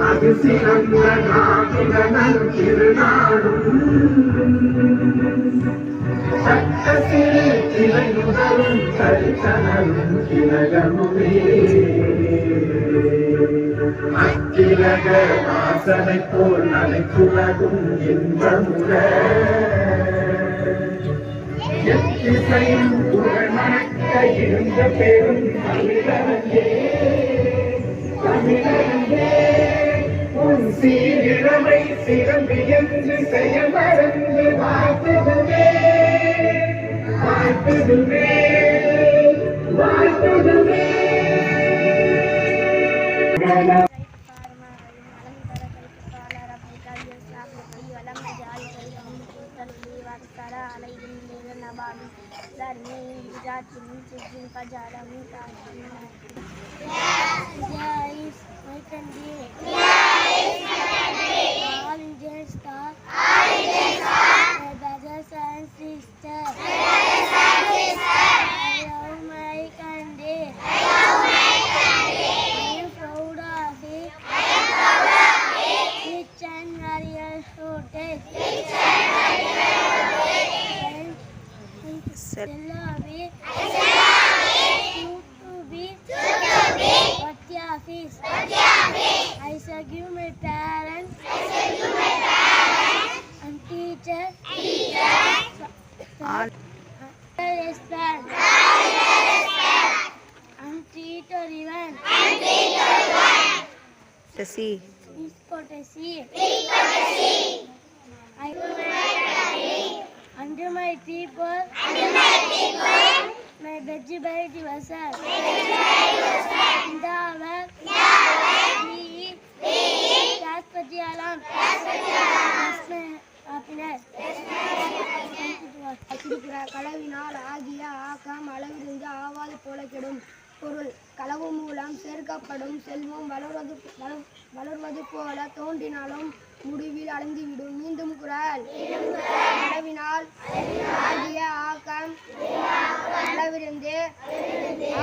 அது சிறந்த நாட்டினன் திருநாடும் சட்டத்திலே திரையுதலும் சரித்தனரும் திலகமுமே அத்திலக வாசனை போல் அனைத்துலகும் இன்பமுற எத்திசையும் புகழ் மணக்க இருந்த பெரும் தமிழனே தமிழனே உன் சீரிழமை சிறந்து என்று செய்ய மறந்து வாழ்த்துதுமே வாழ்த்துதுமே வாழ்த்துதுமே I shall give my parents and teachers respect and treat everyone with courtesy. Under my people, my veggie vessel. களவினால் ஆகிய ஆக்கம் அளவிருந்து ஆவாது போல கெடும். பொருள் களவு மூலம் சேர்க்கப்படும் செல்வம் வளர்வது போல தோன்றினாலும் முடிவில் அழிந்துவிடும். மீண்டும் குறள் களவினால் ஆகிய ஆக்கம் அளவிருந்து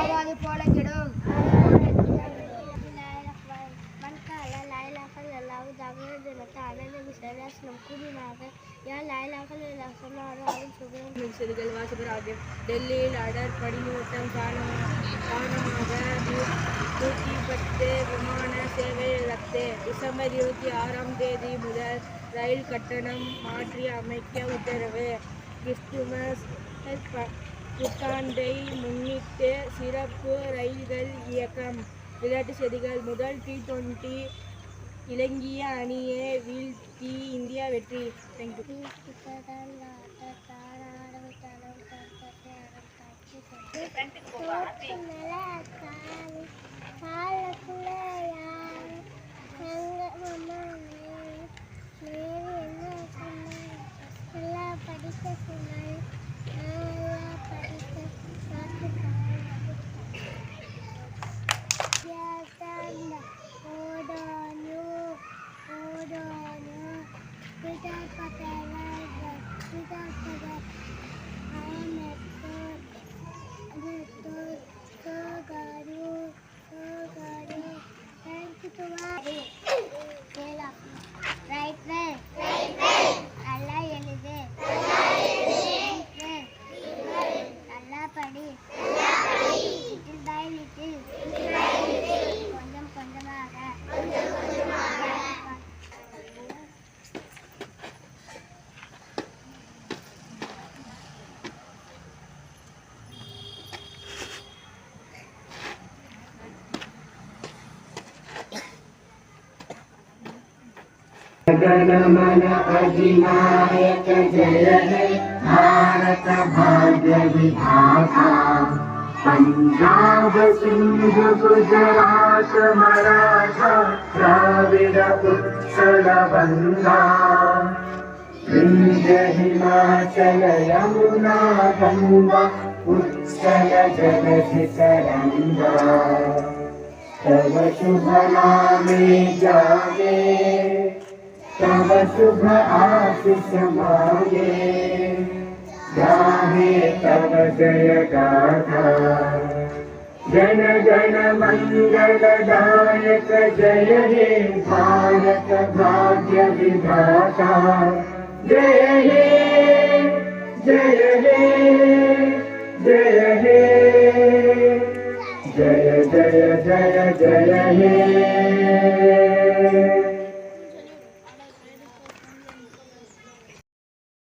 ஆவாது போல கெடும். டெல்லியில் அடர் படிமூட்டம் காரணமாக 110 விமான சேவை ரத்து. டிசம்பர் 26ஆம் தேதி முதல் ரயில் கட்டணம் மாற்றி அமைக்க உத்தரவு. கிறிஸ்துமஸ் புத்தாண்டை முன்னிட்டு சிறப்பு ரயில்கள் இயக்கம். விளையாட்டுச் செய்திகள். முதல் T20 இலங்கைய அணியை வீழ்த்தி இந்தியா வெற்றி. தேங்க்யூ. जनगण अधिनायक जय हे भारत भाग्य विधाता। पंजाब सिंध गुजरात मराठा द्राविड़ उत्कल बंगा। विंध्य हिमाचल यमुना गंगा उत्कल जलधि तरंगा। तव शुभ नामे जागे तव शुभ आशीष मांगे, गाहे तव जय गाथा। जन गण मंगलदायक जय हे भारत भाग्य विधाता। जय हे जय हे जय हे जय जय जय जय हे।